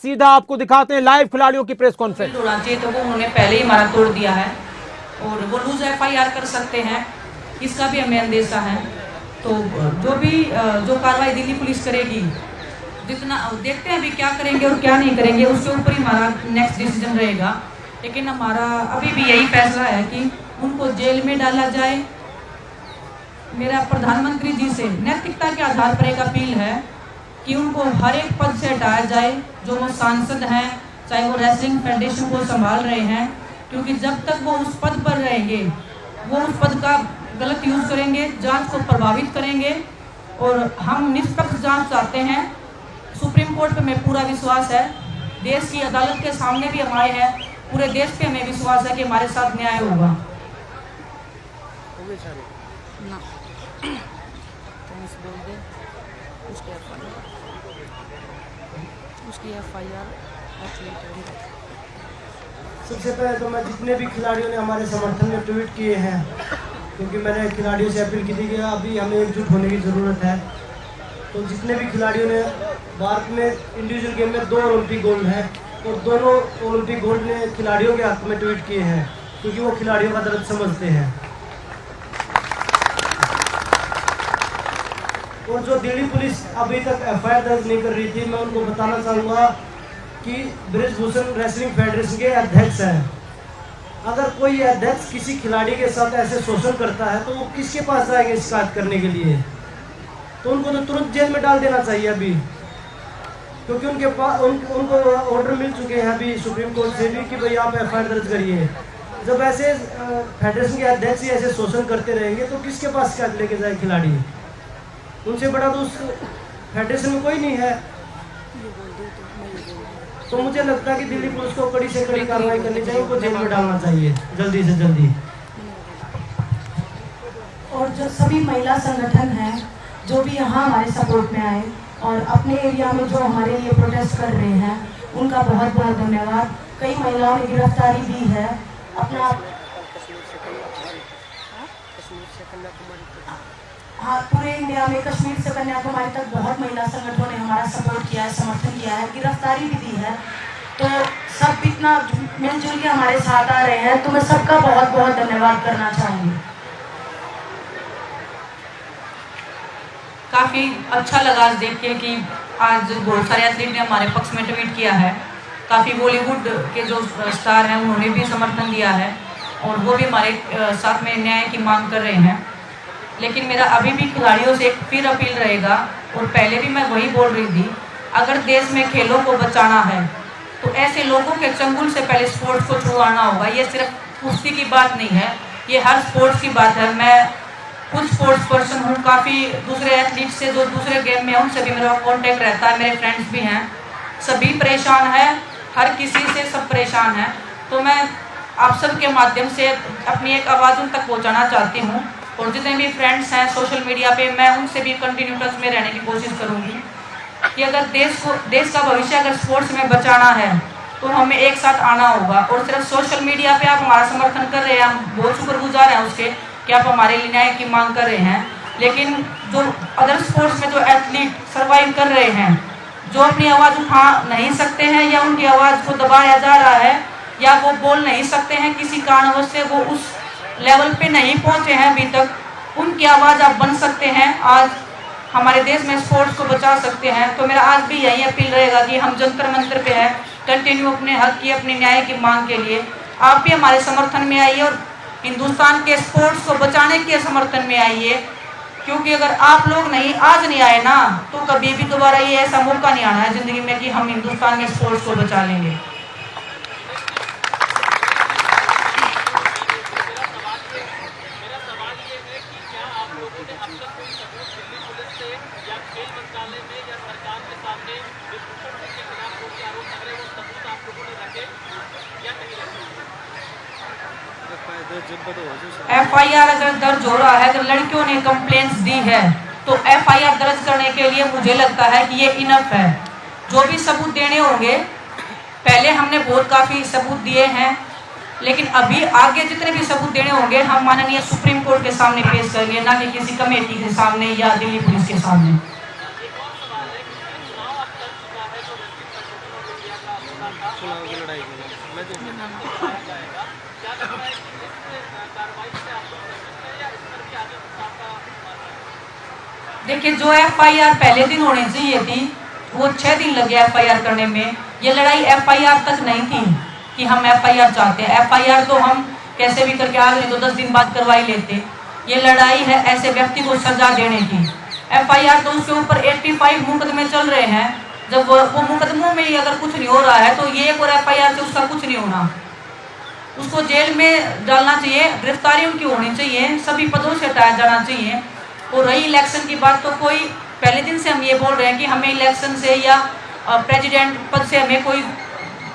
सीधा आपको दिखाते हैं लाइव खिलाड़ियों की प्रेस कॉन्फ्रेंस। होना चाहिए तो वो उन्होंने पहले ही हमारा तोड़ दिया है और वो लूज FIR कर सकते हैं, इसका भी हमें अंदेशा है। तो जो कार्रवाई दिल्ली पुलिस करेगी, जितना देखते हैं अभी क्या करेंगे और क्या नहीं करेंगे, उसके ऊपर ही हमारा नेक्स्ट डिसीजन रहेगा। लेकिन हमारा अभी भी यही फैसला है कि उनको जेल में डाला जाए। मेरा प्रधानमंत्री जी से नैतिकता के आधार पर एक अपील है कि उनको हर एक पद से हटाया जाए, जो वो सांसद हैं, चाहे वो रेसलिंग फेडरेशन को संभाल रहे हैं, क्योंकि जब तक वो उस पद पर रहेंगे वो उस पद का गलत यूज करेंगे, जांच को प्रभावित करेंगे। और हम निष्पक्ष जांच चाहते हैं। सुप्रीम कोर्ट पे हमें पूरा विश्वास है, देश की अदालत के सामने भी हम आए हैं, पूरे देश पे हमें विश्वास है कि हमारे साथ न्याय होगा। उसकी FIR सबसे पहले तो मैं जितने भी खिलाड़ियों ने हमारे समर्थन में ट्वीट किए हैं, क्योंकि मैंने खिलाड़ियों से अपील की थी कि अभी हमें एकजुट होने की ज़रूरत है। तो जितने भी खिलाड़ियों ने भारत में इंडिविजुअल गेम में 2 ओलंपिक गोल्ड हैं और दोनों ओलंपिक गोल्ड ने खिलाड़ियों के हक में ट्वीट किए हैं, क्योंकि वो खिलाड़ियों का दर्द समझते हैं। और जो दिल्ली पुलिस अभी तक FIR दर्ज नहीं कर रही थी, मैं उनको बताना चाहूँगा कि ब्रिजभूषण रेसलिंग फेडरेशन के अध्यक्ष हैं। अगर कोई अध्यक्ष किसी खिलाड़ी के साथ ऐसे शोषण करता है तो वो किसके पास जाएंगे शिकायत करने के लिए? तो उनको तो तुरंत जेल में डाल देना चाहिए अभी, क्योंकि उनके पास उनको ऑर्डर मिल चुके हैं अभी सुप्रीम कोर्ट से भी कि भाई आप FIR दर्ज करिए। जब ऐसे फेडरेशन के अध्यक्ष ही ऐसे शोषण करते रहेंगे तो किसके पास शिकायत लेके जाए खिलाड़ी? उनसे बड़ा तो उस फेडरेशन में कोई नहीं है। तो मुझे लगता है कि दिल्ली पुलिस को कड़ी से कड़ी कार्रवाई करनी चाहिए, उनको जेल में डालना चाहिए जल्दी से जल्दी। और जो सभी महिला संगठन हैं जो भी यहाँ हमारे सपोर्ट में आए और अपने एरिया में जो हमारे लिए प्रोटेस्ट कर रहे हैं, उनका बहुत बहुत धन्यवाद। कई महिलाओं ने गिरफ्तारी दी है अपना। हाँ, पूरे इंडिया में कश्मीर से कन्याकुमारी तक बहुत महिला संगठनों ने हमारा सपोर्ट किया है, समर्थन किया है, गिरफ्तारी भी दी है। तो सब इतना मिलजुल के हमारे साथ आ रहे हैं, तो मैं सबका बहुत बहुत धन्यवाद करना चाहूँगी। काफ़ी अच्छा लगा आज देख के कि आज बहुत सारे एथलीट ने हमारे पक्ष में ट्वीट किया है। काफ़ी बॉलीवुड के जो स्टार हैं उन्होंने भी समर्थन दिया है और वो भी हमारे साथ में न्याय की मांग कर रहे हैं। लेकिन मेरा अभी भी खिलाड़ियों से एक फिर अपील रहेगा, और पहले भी मैं वही बोल रही थी, अगर देश में खेलों को बचाना है तो ऐसे लोगों के चंगुल से पहले स्पोर्ट्स को छुड़वाना होगा। ये सिर्फ कुश्ती की बात नहीं है, ये हर स्पोर्ट्स की बात है। मैं खुद स्पोर्ट्स पर्सन हूँ, काफ़ी दूसरे एथलीट से जो दूसरे गेम में हैं उनसे भी मेरा कांटेक्ट रहता है, मेरे फ्रेंड्स भी हैं, सभी परेशान हैं, हर किसी से सब परेशान हैं। तो मैं आप सब के माध्यम से अपनी एक आवाज़ उन तक पहुँचाना चाहती हूँ, और जितने भी फ्रेंड्स हैं सोशल मीडिया पे, मैं उनसे भी कंटिन्यू टच में रहने की कोशिश करूँगी कि अगर देश का भविष्य अगर स्पोर्ट्स में बचाना है तो हमें एक साथ आना होगा। और सिर्फ सोशल मीडिया पे आप हमारा समर्थन कर रहे हैं, हम बहुत शुक्रगुजार हैं उसके कि आप हमारे लिए न्याय की मांग कर रहे हैं। लेकिन जो अदर स्पोर्ट्स में जो एथलीट सर्वाइव कर रहे हैं, जो अपनी आवाज़ उठा नहीं सकते हैं या उनकी आवाज़ को दबाया जा रहा है या वो बोल नहीं सकते हैं, किसी कारणवश से वो उस लेवल पे नहीं पहुंचे हैं अभी तक, उनकी आवाज़ आप बन सकते हैं, आज हमारे देश में स्पोर्ट्स को बचा सकते हैं। तो मेरा आज भी यही अपील रहेगा कि हम जंतर मंतर पे हैं, कंटिन्यू अपने हक की, अपने न्याय की मांग के लिए आप भी हमारे समर्थन में आइए और हिंदुस्तान के स्पोर्ट्स को बचाने के समर्थन में आइए। क्योंकि अगर आप लोग आज नहीं आए ना, तो कभी भी दोबारा ये ऐसा मौका नहीं आना है ज़िंदगी में कि हम हिंदुस्तान के स्पोर्ट्स को बचा लेंगे। FIR अगर दर्ज हो रहा है, अगर लड़कियों ने कंप्लेंट्स दी है तो FIR दर्ज करने के लिए मुझे लगता है कि ये इनफ है। जो भी सबूत देने होंगे, पहले हमने बहुत काफ़ी सबूत दिए हैं, लेकिन अभी आगे जितने भी सबूत देने होंगे हम माननीय सुप्रीम कोर्ट के सामने पेश करेंगे, ना कि किसी कमेटी के सामने या दिल्ली पुलिस के सामने। देखिए, जो FIR पहले दिन होनी चाहिए थी, वो 6 दिन लगे FIR करने में। ये लड़ाई FIR तक नहीं थी कि हम FIR चाहते हैं। FIR तो हम कैसे भी करके आज नहीं तो 10 दिन बाद करवा ही लेते। ये लड़ाई है ऐसे व्यक्ति को सजा देने की। FIR तो उसके ऊपर 85 मुकदमे चल रहे हैं। जब वो मुकदमों में ही अगर कुछ नहीं हो रहा है तो ये एक और FIR से उसका कुछ नहीं होना। उसको जेल में डालना चाहिए, गिरफ्तारी उनकी होनी चाहिए, सभी पदों से हटाया जाना चाहिए। और रही इलेक्शन की बात, तो कोई पहले दिन से हम ये बोल रहे हैं कि हमें इलेक्शन से या प्रेसिडेंट पद से हमें कोई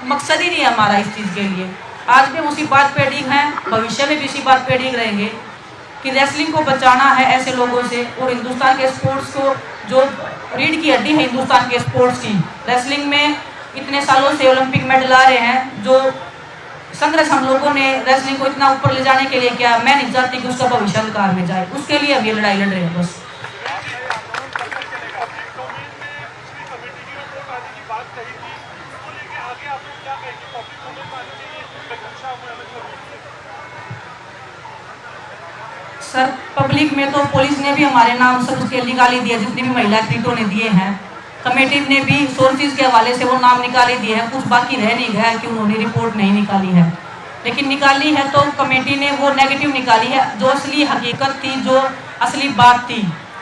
मकसद ही नहीं है हमारा इस चीज़ के लिए। आज भी हम उसी बात पे अड़िग हैं, भविष्य में भी इसी बात पे अड़िग रहेंगे कि रेसलिंग को बचाना है ऐसे लोगों से। और हिंदुस्तान के स्पोर्ट्स को, जो रीढ़ की हड्डी है हिंदुस्तान के स्पोर्ट्स की, रेसलिंग में इतने सालों से ओलंपिक मेडल आ रहे हैं, जो संघर्ष हम लोगों ने रेसलिंग को इतना ऊपर ले जाने के लिए किया, मैं नहीं चाहती कि उसका भविष्य अंधकार में जाए। उसके लिए हम ये लड़ाई लड़ रहे हैं बस। सर, पब्लिक में तो पुलिस ने भी हमारे नाम सब उसके निकाली दिए, जितनी भी महिला एथलीटों ने दिए हैं। कमेटी ने भी सोर्सेज के हवाले से वो नाम निकाले दिए हैं। कुछ बाकी रह नहीं गया कि उन्होंने रिपोर्ट नहीं निकाली है, लेकिन निकाली है तो कमेटी ने वो नेगेटिव निकाली है। जो असली हकीकत थी, जो असली बात थी,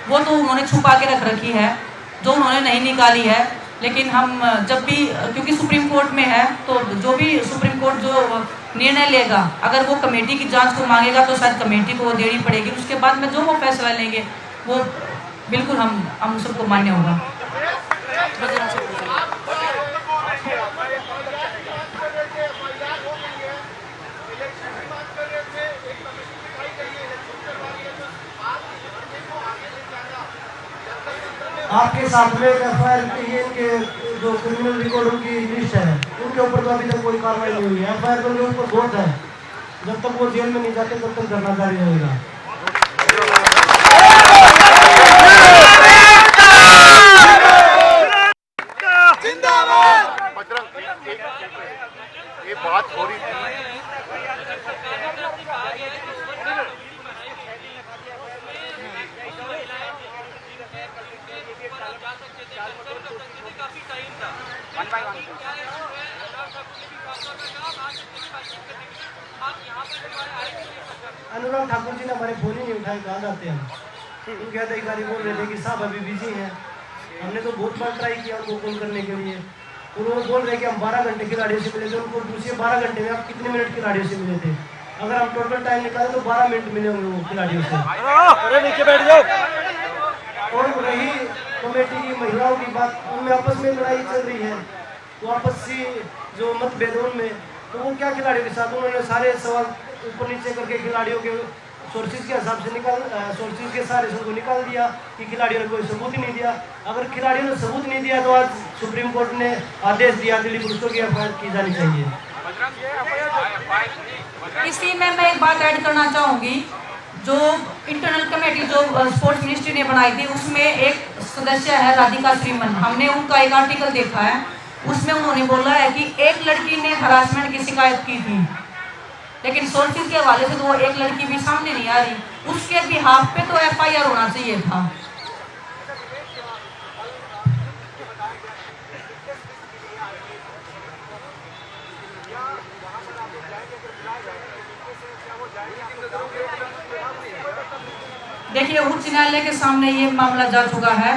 वो तो उन्होंने छुपा के रख रखी है, जो उन्होंने नहीं निकाली है। लेकिन हम जब भी, क्योंकि सुप्रीम कोर्ट में है, तो जो भी सुप्रीम कोर्ट जो निर्णय लेगा, अगर वो कमेटी की जांच को मांगेगा तो शायद कमेटी को वो देनी पड़ेगी। उसके बाद में जो वो फैसला लेंगे वो बिल्कुल हम सबको मान्य होगा। आपके साथ में FIR ये इनके जो क्रिमिनल रिकॉर्ड की लिस्ट है, उनके ऊपर तो अभी तक कोई कार्रवाई नहीं हुई है। FIR तो उनके ऊपर बहुत है, जब तक वो जेल में नहीं जाते तब तक धरना जारी रहेगा। ये बात हो रही थी, अनुराग ठाकुर जी ने हमारे फोन ही नहीं उठाए, कहाँ जाते हैं? उनके अधिकारी बोल रहे थे कि साहब अभी बिजी हैं। हमने तो बहुत बार ट्राई किया उनको कॉल करने के लिए, और वो बोल रहे कि हम 12 घंटे खिलाड़ियों से मिले थे। उनको पूछिए 12 घंटे में आप कितने मिनट खिलाड़ियों से मिले थे? अगर हम टोटल टाइम निकालें तो 12 मिनट मिले होंगे वो खिलाड़ियों से। और रही कमेटी की महिलाओं की बात, उनमें आपस में लड़ाई चल रही है, तो आपसी जो मतभेद उनमें, तो वो क्या खिलाड़ियों के साथ उन्होंने सारे सवाल ऊपर नीचे करके खिलाड़ियों के सोर्सेज के हिसाब से सोर्सेज के सारे सबको निकाल दिया कि खिलाड़ियों ने कोई सबूत ही नहीं दिया। अगर खिलाड़ियों ने सबूत नहीं दिया तो आज सुप्रीम कोर्ट ने आदेश दिया दिल्ली पुलिस की FIR की जानी चाहिए। इसी में मैं एक बात ऐड करना चाहूँगी। जो इंटरनल कमेटी जो स्पोर्ट्स मिनिस्ट्री ने बनाई थी, उसमें एक सदस्य है राधिका श्रीमन। हमने उनका एक आर्टिकल देखा है, उसमें उन्होंने बोला है कि एक लड़की ने हरासमेंट की शिकायत की थी, लेकिन सोर्सेज के हवाले से तो वो एक लड़की भी सामने नहीं आ रही। उसके बिहाफ पे तो FIR होना चाहिए था। देखिए, उच्च न्यायालय के सामने ये मामला जा चुका है।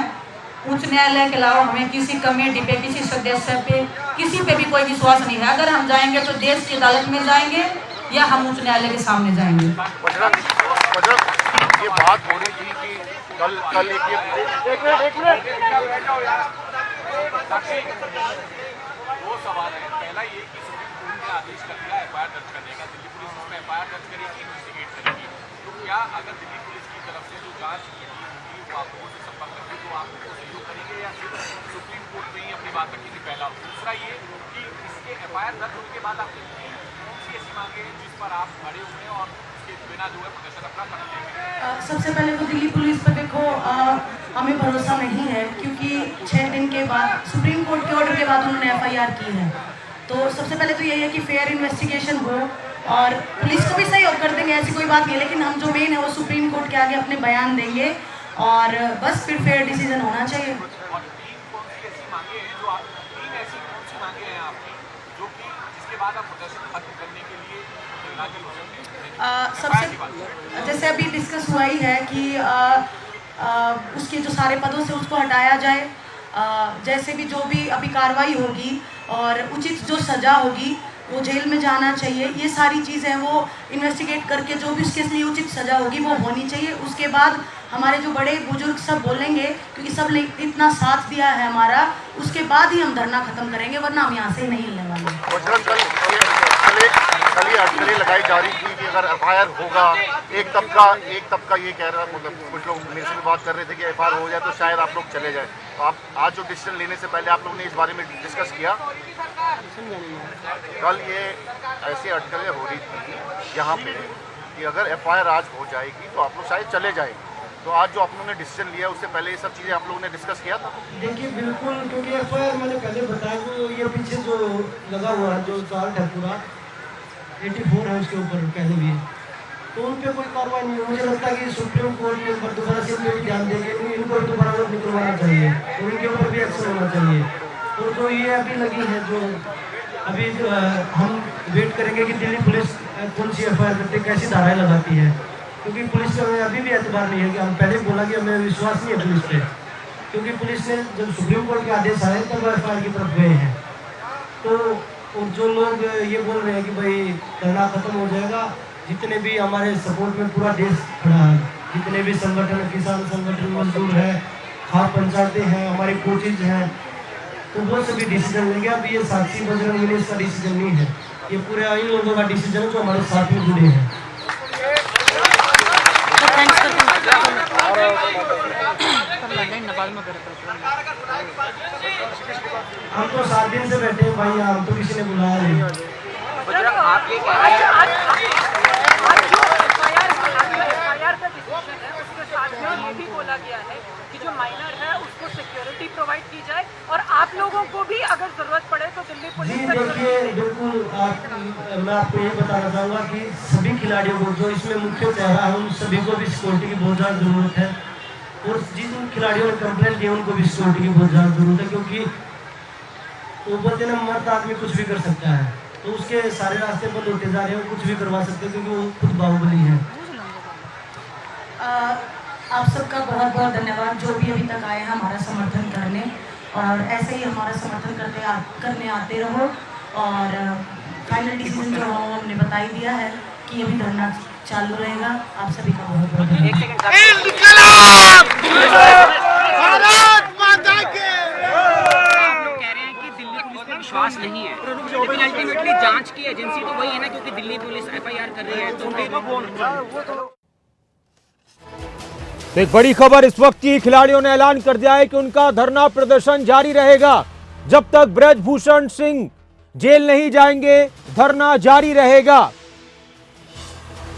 उच्च न्यायालय के अलावा हमें किसी कमेटी पे, किसी सदस्य पे, किसी पे भी कोई विश्वास नहीं है। अगर हम जाएंगे तो देश की अदालत में जाएंगे या हम उच्च न्यायालय के सामने जाएंगे। ये बात हो रही थी कि कल एक मिनट दो सवाल है। पहला ये कि सुप्रीम कोर्ट ने आदेश कर दिया FIR दर्ज करने का, दिल्ली पुलिस उसमें FIR दर्ज करेगी, इन्वेस्टिगेट करेगी। तो क्या अगर दिल्ली पुलिस की तरफ से जो जांच की होगी वो आप लोगों से संपर्क करके तो आप उनको सहयोग करेंगे या सिर्फ सुप्रीम कोर्ट में ही अपनी बात रखेंगे? पहला। दूसरा ये कि इसके FIR दर्ज होने के बाद आपकी कौन सी ऐसी मांगे जिस पर आप अड़े हुए हैं और उसके बिना जो है प्रदर्शन अपना कर देंगे? सबसे पहले तो दिल्ली पुलिस पर देखो, हमें भरोसा नहीं है, क्योंकि 6 दिन के बाद, सुप्रीम कोर्ट के ऑर्डर के बाद उन्होंने एफआईआर की है। तो सबसे पहले तो यही है कि फेयर इन्वेस्टिगेशन हो और पुलिस को भी सहयोग कर देंगे, ऐसी कोई बात नहीं, लेकिन हम जो मेन है वो सुप्रीम कोर्ट के आगे अपने बयान देंगे और बस फिर फेयर डिसीजन होना चाहिए। सबसे जैसे अभी डिस्कस हुआ ही है कि उसके जो सारे पदों से उसको हटाया जाए, जैसे भी जो भी अभी कार्रवाई होगी और उचित जो सज़ा होगी वो जेल में जाना चाहिए। ये सारी चीज़ें वो इन्वेस्टिगेट करके जो भी उसके लिए उचित सज़ा होगी वो होनी चाहिए। उसके बाद हमारे जो बड़े बुजुर्ग सब बोलेंगे, क्योंकि सब ने इतना साथ दिया है हमारा, उसके बाद ही हम धरना खत्म करेंगे, वरना हम यहाँ से नहीं हिलने वाले। कल ये अटकलें लगाई जा रही थी कि अगर एफआईआर होगा, एक तबका ये कह रहा, मतलब कुछ लोग मेरे से भी बात कर रहे थे कि एफआईआर हो जाए तो शायद आप लोग चले जाए। तो आप आज जो डिसीजन लेने से पहले आप लोगों ने इस बारे में डिस्कस किया? कल ये ऐसी अटकलें हो रही थी यहाँ पे कि अगर एफआईआर आज हो जाएगी तो आप लोग शायद चले जाएंगे, तो आज जो आप लोगों ने डिसीजन लिया उससे पहले ये सब चीज़ें आप लोगों ने डिस्कस किया था? देखिए बिल्कुल, क्योंकि एफआईआर मैंने पहले बताया जो ये पीछे जो लगा हुआ है, जो चार्ट है पूरा 84 है उसके ऊपर पहले भी, तो उन पर कोई कार्रवाई नहीं है। मुझे लगता है कि सुप्रीम कोर्ट के ऊपर दोबारा से भी ध्यान देंगे, इनको दोबारा निकलवाना चाहिए और उनके ऊपर भी एक्शन होना चाहिए। तो जो ये अभी लगी है, जो अभी हम वेट करेंगे कि दिल्ली पुलिस कौन सी एफआईआर करती है, कैसी धाराएं लगाती है, क्योंकि पुलिस का अभी भी एतबार नहीं है कि हम पहले बोला कि हमें विश्वास नहीं है पुलिस पे, क्योंकि पुलिस ने जब सुप्रीम कोर्ट के आदेश आए तब एफआईआर की तरफ गए हैं। तो और जो लोग ये बोल रहे हैं कि भाई धरना खत्म हो जाएगा, जितने भी हमारे सपोर्ट में पूरा देश खड़ा है, जितने भी संगठन, किसान संगठन, मजदूर है, खाप पंचायतें हैं, हमारी कोचिज हैं, तो वो सभी डिसीजन लेंगे। अब ये साक्षी बजरंग मिलिस का डिसीजन नहीं है, ये पूरे इन लोगों का डिसीजन है जो हमारे साथ में जुड़े हैं। हम तो 7 दिन से बैठे हैं भाई, हम तो किसी ने बुलाया नहीं। आप ये कह रहे हैं उसके साथ में ये भी बोला गया है कि जो माइनर है उसको सिक्योरिटी प्रोवाइड की जाए और आप लोगों को भी अगर जरूरत पड़े तो दिल्ली पुलिस। जी देखिए, बिल्कुल मैं आपको ये बताना चाहूँगा कि सभी खिलाड़ियों को, जो इसमें मुख्य चेहरा है, उन सभी को भी सिक्योरिटी की बहुत ज़्यादा ज़रूरत है और जिन खिलाड़ियों ने कंप्लेंट की उनको भी सिक्योरिटी की बहुत ज़्यादा ज़रूरत है, क्योंकि वो बोलते ना मर्द आदमी कुछ भी कर सकता है, तो उसके सारे रास्ते बंद होते जा रहे हैं, कुछ भी करवा सकते हैं क्योंकि वो खुद बाहुबली है। आप सबका बहुत बहुत धन्यवाद जो भी अभी तक आए हैं हमारा समर्थन करने, और ऐसे ही हमारा समर्थन करने आते रहो। और फाइनल डिसीजन जो हमने बता ही दिया है कि अभी धरना चालू रहेगा। आप सभी का बहुत बहुत विश्वास नहीं है, लेकिन अल्टीमेटली जांच की एजेंसी तो वही है ना, क्योंकि दिल्ली पुलिस एफआईआर कर रही है। तो एक बड़ी खबर इस वक्त की, खिलाड़ियों ने ऐलान कर दिया है कि उनका धरना प्रदर्शन जारी रहेगा जब तक ब्रजभूषण सिंह जेल नहीं जाएंगे, धरना जारी रहेगा।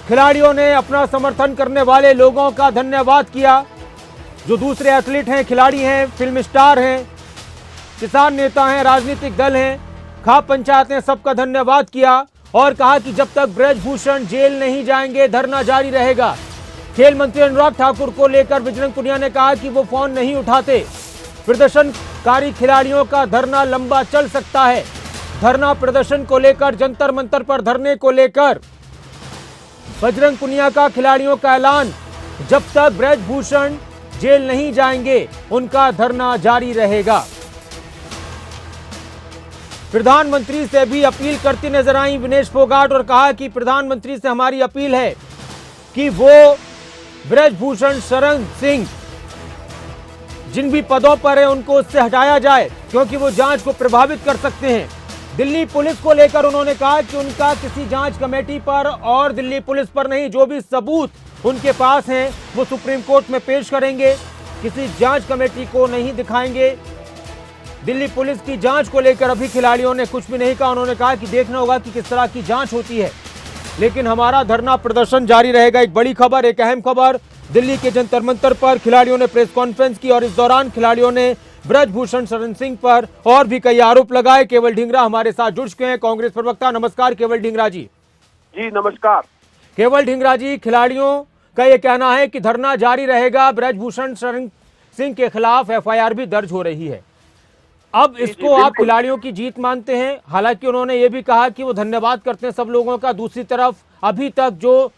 खिलाड़ियों ने अपना समर्थन करने वाले लोगों का धन्यवाद किया, जो दूसरे एथलीट हैं, खिलाड़ी हैं, फिल्म स्टार हैं, किसान नेता हैं, राजनीतिक दल हैं, खाप पंचायतें, सबका धन्यवाद किया और कहा कि जब तक ब्रजभूषण जेल नहीं जाएंगे धरना जारी रहेगा। खेल मंत्री अनुराग ठाकुर को लेकर बजरंग पुनिया ने कहा कि वो फोन नहीं उठाते, प्रदर्शनकारी खिलाड़ियों का धरना लंबा चल सकता है। धरना प्रदर्शन को लेकर, जंतर मंतर पर धरने को लेकर बजरंग पुनिया का खिलाड़ियों का ऐलान, जब तक ब्रजभूषण जेल नहीं जाएंगे उनका धरना जारी रहेगा। प्रधानमंत्री से भी अपील करती नजर आई विनेश फोगाट और कहा कि प्रधानमंत्री से हमारी अपील है कि वो ब्रजभूषण शरण सिंह जिन भी पदों पर है उनको उससे हटाया जाए, क्योंकि वो जांच को प्रभावित कर सकते हैं। दिल्ली पुलिस को लेकर उन्होंने कहा कि उनका किसी जांच कमेटी पर और दिल्ली पुलिस पर नहीं, जो भी सबूत उनके पास हैं वो सुप्रीम कोर्ट में पेश करेंगे, किसी जांच कमेटी को नहीं दिखाएंगे। दिल्ली पुलिस की जांच को लेकर अभी खिलाड़ियों ने कुछ भी नहीं कहा। उन्होंने कहा कि देखना होगा कि किस तरह की जांच होती है, लेकिन हमारा धरना प्रदर्शन जारी रहेगा। एक बड़ी खबर, एक अहम खबर, दिल्ली के जंतर मंतर पर खिलाड़ियों ने प्रेस कॉन्फ्रेंस की और इस दौरान खिलाड़ियों ने ब्रजभूषण शरण सिंह पर और भी कई आरोप लगाए। केवल ढींगरा हमारे साथ जुड़ चुके हैं, कांग्रेस प्रवक्ता। नमस्कार केवल ढींगरा जी। जी नमस्कार। केवल ढींगरा जी, खिलाड़ियों का ये कहना है कि धरना जारी रहेगा, ब्रजभूषण शरण सिंह के खिलाफ एफआईआर भी दर्ज हो रही है। अब इसको आप खिलाड़ियों की जीत मानते हैं? हालांकि उन्होंने ये भी कहा कि वो धन्यवाद करते हैं सब लोगों का। दूसरी तरफ अभी तक जो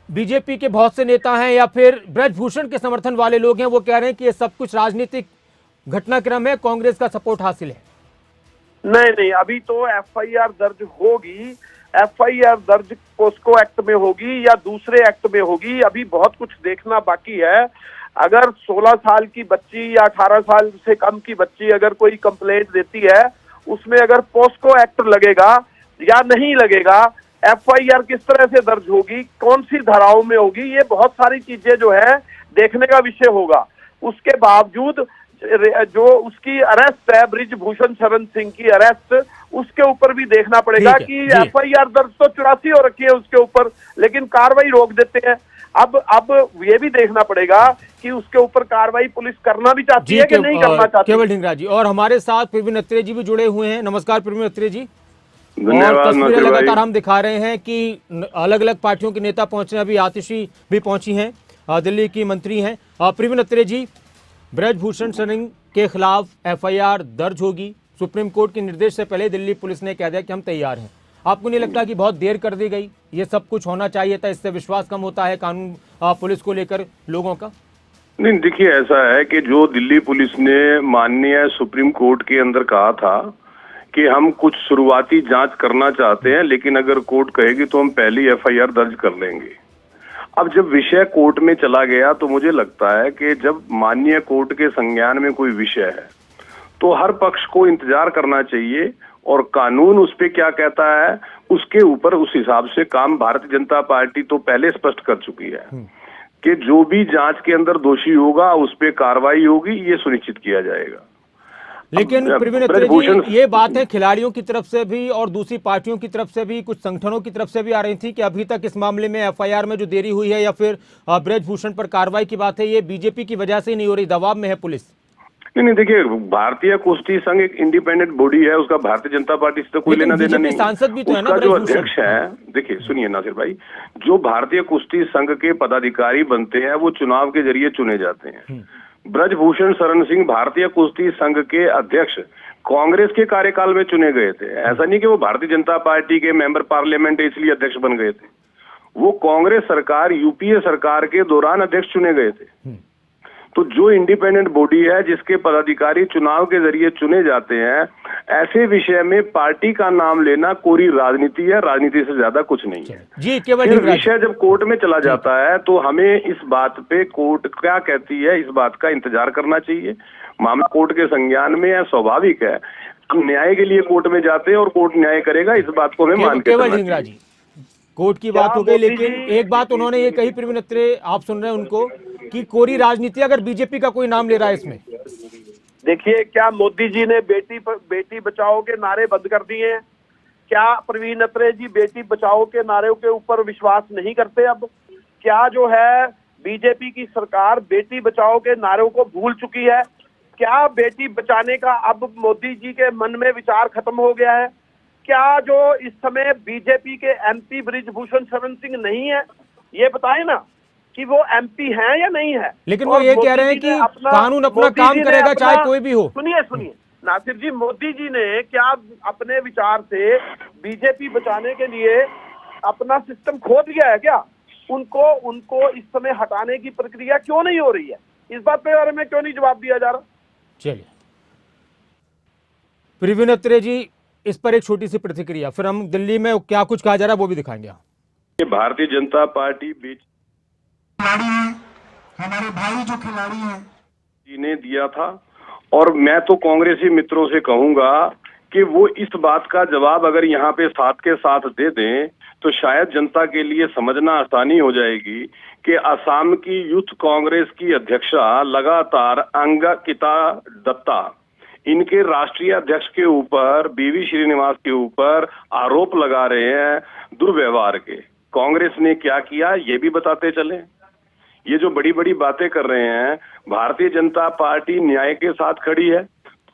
बीजेपी के बहुत से नेता हैं या फिर ब्रजभूषण के समर्थन वाले लोग हैं, वो कह रहे हैं कि ये सब कुछ राजनीतिक घटनाक्रम है, कांग्रेस का सपोर्ट हासिल है। नहीं, अभी तो एफआईआर दर्ज होगी। एफआईआर दर्ज पोस्को एक्ट में होगी या दूसरे एक्ट में होगी, अभी बहुत कुछ देखना बाकी है। अगर 16 साल की बच्ची या 18 साल से कम की बच्ची अगर कोई कंप्लेंट देती है, उसमें अगर पोस्को एक्ट लगेगा या नहीं लगेगा, एफआईआर किस तरह से दर्ज होगी, कौन सी धाराओं में होगी, ये बहुत सारी चीजें जो है देखने का विषय होगा। उसके बावजूद जो उसकी अरेस्ट है, ब्रिजभूषण शरण सिंह की अरेस्ट, उसके ऊपर भी देखना पड़ेगा कि एफआईआर दर्ज तो 84 हो रखी है उसके ऊपर, लेकिन कार्रवाई रोक देते हैं। अब ये भी देखना पड़ेगा कि उसके ऊपर कार्रवाई पुलिस करना भी चाहती है कि नहीं करना चाहती। केवल ढींगरा जी, और हमारे साथ प्रवीण अत्रे जी भी जुड़े हुए हैं। नमस्कार प्रवीण अत्रे जी। और तस्वीरें लगातार हम दिखा रहे हैं कि अलग अलग पार्टियों के नेता पहुंचे हैं। अभी आतिशी भी पहुंची हैं, दिल्ली की मंत्री हैं। प्रवीण अत्रे जी, ब्रजभूषण शरण के खिलाफ एफआईआर दर्ज होगी। सुप्रीम कोर्ट के निर्देश से पहले दिल्ली पुलिस ने कह दिया कि हम तैयार हैं। आपको नहीं लगता कि बहुत देर कर दी गई? ये सब कुछ होना चाहिए था, इससे विश्वास कम होता है कानून पुलिस को लेकर लोगों का? नहीं, देखिए ऐसा है कि जो दिल्ली पुलिस ने माननीय सुप्रीम कोर्ट के अंदर कहा था कि हम कुछ शुरुआती जांच करना चाहते हैं, लेकिन अगर कोर्ट कहेगी तो हम पहली एफआईआर दर्ज कर लेंगे। अब जब विषय कोर्ट में चला गया तो मुझे लगता है कि जब माननीय कोर्ट के संज्ञान में कोई विषय है तो हर पक्ष को इंतजार करना चाहिए, और कानून उस पे क्या कहता है उसके ऊपर उस हिसाब से काम भारतीय जनता पार्टी तो पहले स्पष्ट कर चुकी है कि जो भी जांच के अंदर दोषी होगा उस पे कार्रवाई होगी, ये सुनिश्चित किया जाएगा। लेकिन प्रवीण अत्रे जी, ये बात है खिलाड़ियों की तरफ से भी और दूसरी पार्टियों की तरफ से भी, कुछ संगठनों की तरफ से भी आ रही थी कि अभी तक इस मामले में एफआईआर में जो देरी हुई है या फिर ब्रजभूषण पर कार्रवाई की बात है, ये बीजेपी की वजह से ही नहीं हो रही, दबाव में है पुलिस। नहीं, देखिए भारतीय कुश्ती संघ एक इंडिपेंडेंट बॉडी है, उसका भारतीय जनता पार्टी से तो कोई लेना देना नहीं। सांसद भी तो है ना, उसका जो अध्यक्ष है, देखिए सुनिए नासिर भाई, जो भारतीय कुश्ती संघ के पदाधिकारी बनते हैं वो चुनाव के जरिए चुने जाते हैं। ब्रजभूषण शरण सिंह भारतीय कुश्ती संघ के अध्यक्ष कांग्रेस के कार्यकाल में चुने गए थे। ऐसा नहीं कि वो भारतीय जनता पार्टी के मेंबर पार्लियामेंट है इसलिए अध्यक्ष बन गए थे। वो कांग्रेस सरकार, यूपीए सरकार के दौरान अध्यक्ष चुने गए थे। तो जो इंडिपेंडेंट बॉडी है जिसके पदाधिकारी चुनाव के जरिए चुने जाते हैं, ऐसे विषय में पार्टी का नाम लेना कोरी राजनीति है, राजनीति से ज्यादा कुछ नहीं है जी। केवल विषय जब कोर्ट में चला जाता है तो हमें इस बात पे कोर्ट क्या कहती है इस बात का इंतजार करना चाहिए। मामला कोर्ट के संज्ञान में है, स्वाभाविक है, हम न्याय के लिए कोर्ट में जाते हैं और कोर्ट न्याय करेगा, इस बात को हमें मान के केवल ढींगरा जी, कोर्ट की बात हो गई, लेकिन एक बात उन्होंने ये कही, प्रवीण अत्रे आप सुन रहे हैं उनको, कि कोरी राजनीति अगर बीजेपी का कोई नाम ले रहा है इसमें। देखिए, क्या मोदी जी ने बेटी बचाओ के नारे बंद कर दिए हैं? क्या प्रवीण अत्रे जी बेटी बचाओ के नारे के ऊपर विश्वास नहीं करते? अब क्या जो है बीजेपी की सरकार बेटी बचाओ के नारों को भूल चुकी है? क्या बेटी बचाने का अब मोदी जी के मन में विचार खत्म हो गया है? क्या जो इस समय बीजेपी के एमपी ब्रिजभूषण शरण सिंह नहीं है, ये बताएं ना कि वो एमपी हैं या नहीं है। लेकिन वो ये कह रहे हैं कि कानून अपना काम करेगा चाहे कोई भी हो। सुनिए नासिर जी, मोदी जी ने क्या अपने विचार से बीजेपी बचाने के लिए अपना सिस्टम खो दिया है क्या? उनको इस समय हटाने की प्रक्रिया क्यों नहीं हो रही है? इस बात के बारे में क्यों नहीं जवाब दिया जा रहा? चलिए प्रवीण अत्रे जी, इस पर एक छोटी सी प्रतिक्रिया, फिर हम दिल्ली में क्या कुछ कहा जा रहा है वो भी दिखाएंगे। भारतीय जनता पार्टी खिलाड़ी हैं, हमारे भाई जो खिलाड़ी हैं जी ने दिया था, और मैं तो कांग्रेसी मित्रों से कहूंगा कि वो इस बात का जवाब अगर यहाँ पे साथ के साथ दे दें तो शायद जनता के लिए समझना आसानी हो जाएगी कि असम की यूथ कांग्रेस की अध्यक्षा लगातार अंकिता दत्ता, इनके राष्ट्रीय अध्यक्ष के ऊपर, बीवी श्रीनिवास के ऊपर आरोप लगा रहे हैं दुर्व्यवहार के। कांग्रेस ने क्या किया ये भी बताते चले। ये जो बड़ी बड़ी बातें कर रहे हैं, भारतीय जनता पार्टी न्याय के साथ खड़ी है।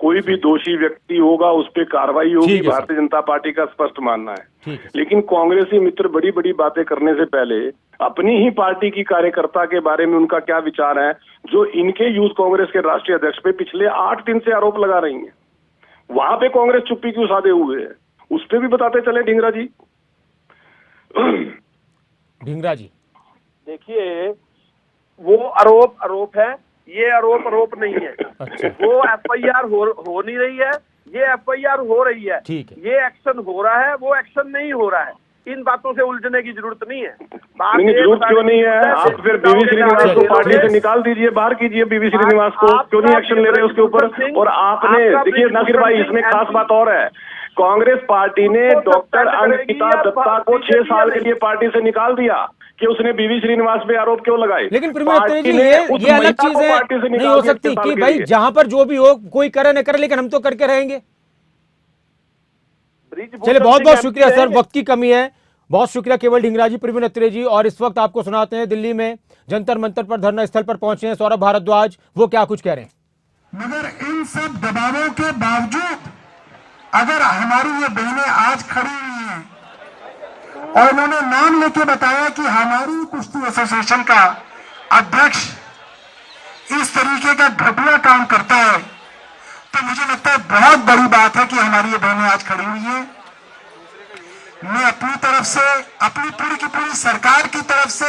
कोई भी दोषी व्यक्ति होगा उस पर कार्रवाई होगी, भारतीय जनता पार्टी का स्पष्ट मानना है। लेकिन कांग्रेसी मित्र बड़ी बड़ी बातें करने से पहले अपनी ही पार्टी की कार्यकर्ता के बारे में उनका क्या विचार है, जो इनके यूथ कांग्रेस के राष्ट्रीय अध्यक्ष पे पिछले 8 दिन से आरोप लगा रही है, वहां पे कांग्रेस चुप्पी क्यों साधे हुए है, उस पर भी बताते चले ढींगरा जी। ढींगरा जी देखिए, वो आरोप है, ये आरोप नहीं है। अच्छा। वो एफआईआर हो नहीं रही है, ये एफआईआर हो रही है। ठीक है। ये एक्शन हो रहा है, वो एक्शन नहीं हो रहा है। इन बातों से उलझने की जरूरत नहीं है। नहीं, जरूरत क्यों नहीं है? आप फिर बीवी श्रीनिवास को पार्टी से निकाल दीजिए, बाहर कीजिए बीवी श्रीनिवास को, क्यों नहीं एक्शन ले रहे उसके ऊपर? और आपने देखिए नासिर भाई, इसमें खास बात और है, कांग्रेस पार्टी ने डॉक्टर अंकिता दत्ता को 6 साल के लिए पार्टी से निकाल दिया कि उसने बीवी श्रीनिवास पे आरोप क्यों लगाए। लेकिन ये अलग चीज है, नहीं हो सकती कि भाई जहां पर जो भी हो कोई करे न करे, लेकिन हम तो करके रहेंगे। चलिए, बहुत बहुत शुक्रिया सर, वक्त की कमी है, बहुत शुक्रिया केवल ढींगरा जी, प्रवीण अत्रे जी। और इस वक्त आपको सुनाते हैं दिल्ली में जंतर मंतर पर धरना स्थल पर पहुंचे हैं सौरभ भारद्वाज, वो क्या कुछ कह रहे हैं। मगर इन सब दबावों के बावजूद अगर हमारी ये बहनें आज खड़ी हुई हैं और उन्होंने नाम लेके बताया कि हमारी कुश्ती एसोसिएशन का अध्यक्ष इस तरीके का घटिया काम करता है, तो मुझे लगता है बहुत बड़ी बात है कि हमारी ये बहनें आज खड़ी हुई हैं। मैं अपनी तरफ से, अपनी पूरी की पूरी सरकार की तरफ से,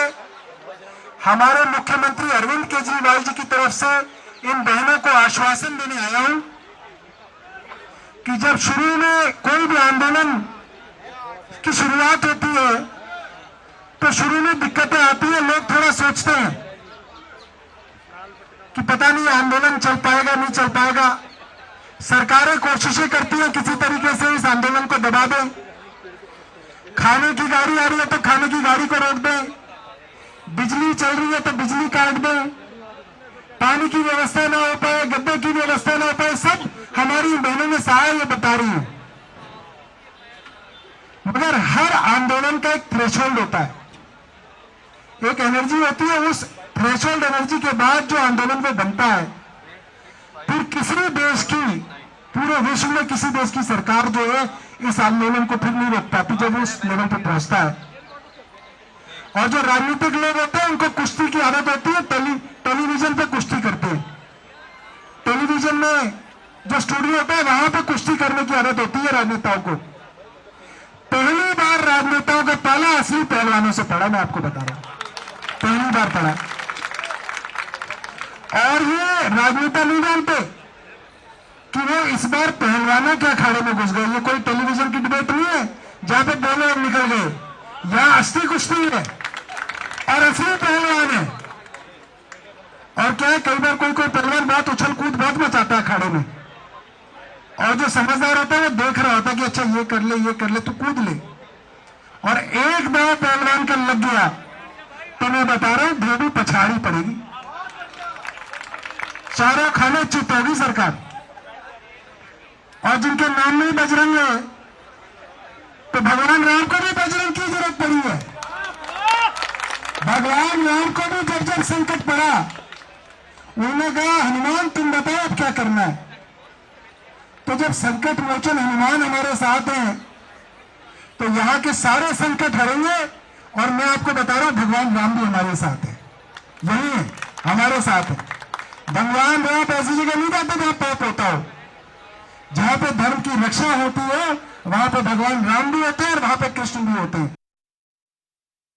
हमारे मुख्यमंत्री अरविंद केजरीवाल जी की तरफ से इन बहनों को आश्वासन देने आया हूं कि जब शुरू में कोई भी आंदोलन की शुरुआत होती है तो शुरू में दिक्कतें आती है, लोग थोड़ा सोचते हैं कि पता नहीं आंदोलन चल पाएगा नहीं चल पाएगा। सरकारें कोशिशें करती हैं किसी तरीके से इस आंदोलन को दबा दें। खाने की गाड़ी आ रही है तो खाने की गाड़ी को रोक दें, बिजली चल रही है तो बिजली काट दें, पानी की व्यवस्था ना हो पाए, गद्दे की व्यवस्था ना हो पाए, सब हमारी बहनों ने सहा ये बता रही है। मगर हर आंदोलन का एक थ्रेशोल्ड होता है, एक एनर्जी होती है, उस थ्रेशोल्ड एनर्जी के बाद जो आंदोलन में बनता है, फिर किसी देश की, पूरे विश्व में किसी देश की सरकार जो है इस आंदोलन को फिर नहीं रोक पाती जब वो उस लेवल पर पहुंचता है। और जो राजनीतिक लोग होते हैं उनको कुश्ती की आदत होती है, टेलीविजन पे कुश्ती करते हैं, टेलीविजन में जो स्टूडियो होता है वहां पे कुश्ती करने की आदत होती है राजनेताओं को। पहली बार राजनेताओं का पहला असली पहलवानों से पढ़ा, मैं आपको बता रहा हूं, पहली बार पढ़ा। और ये राजनेता नहीं जानते कि वो इस बार पहलवानों के अखाड़े में घुस गए। ये कोई टेलीविजन की डिबेट नहीं है जहां पे बोले और निकल गए, यहां असली कुश्ती है और असली पहलवान है। और क्या है, कई बार कोई पहलवान बहुत उछल कूद बहुत मचाता है अखाड़े में, और जो समझदार होता है वो देख रहा होता है कि अच्छा ये कर ले तो कूद ले। और एक बार पहलवान का लग गया तो मैं बता रहा हूं धोबी पछाड़ी पड़ेगी, चारों खाने चित होगी सरकार। और जिनके नाम में बजरंग है तो भगवान राम को भी बजरंग की जरूरत पड़ी है। भगवान राम को भी जब संकट पड़ा उन्होंने कहा हनुमान तुम बताओ अब क्या करना है। तो जब संकट मोचन हनुमान हमारे साथ हैं तो यहाँ के सारे संकट हरेंगे। और मैं आपको बता रहा हूं भगवान राम भी हमारे साथ है, यही है हमारे साथ है। भगवान राम ऐसी जगह नहीं जाते जहां पाप होता हो, जहां पे धर्म की रक्षा होती है वहां पे भगवान राम भी होते हैं और वहां पे कृष्ण भी होते हैं।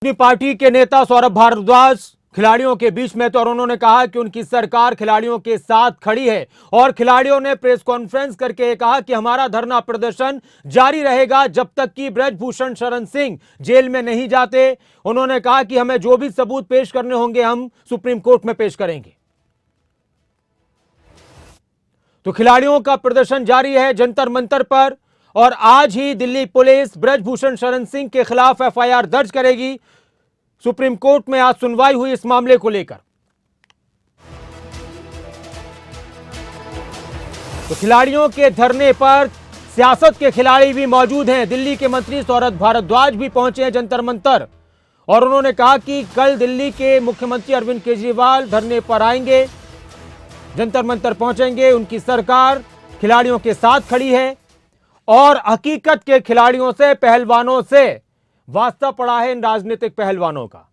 अपनी पार्टी के नेता सौरभ भारद्वाज खिलाड़ियों के बीच में थे और उन्होंने कहा कि उनकी सरकार खिलाड़ियों के साथ खड़ी है। और खिलाड़ियों ने प्रेस कॉन्फ्रेंस करके कहा कि हमारा धरना प्रदर्शन जारी रहेगा जब तक कि ब्रजभूषण शरण सिंह जेल में नहीं जाते। उन्होंने कहा कि हमें जो भी सबूत पेश करने होंगे हम सुप्रीम कोर्ट में पेश करेंगे। तो खिलाड़ियों का प्रदर्शन जारी है जंतर मंतर पर और आज ही दिल्ली पुलिस ब्रजभूषण शरण सिंह के खिलाफ एफआईआर दर्ज करेगी। सुप्रीम कोर्ट में आज सुनवाई हुई इस मामले को लेकर। तो खिलाड़ियों के धरने पर सियासत के खिलाड़ी भी मौजूद हैं। दिल्ली के मंत्री सौरभ भारद्वाज भी पहुंचे हैं जंतर मंतर और उन्होंने कहा कि कल दिल्ली के मुख्यमंत्री अरविंद केजरीवाल धरने पर आएंगे, जंतर मंतर पहुंचेंगे। उनकी सरकार खिलाड़ियों के साथ खड़ी है और हकीकत के खिलाड़ियों से, पहलवानों से वास्ता पड़ा है इन राजनीतिक पहलवानों का।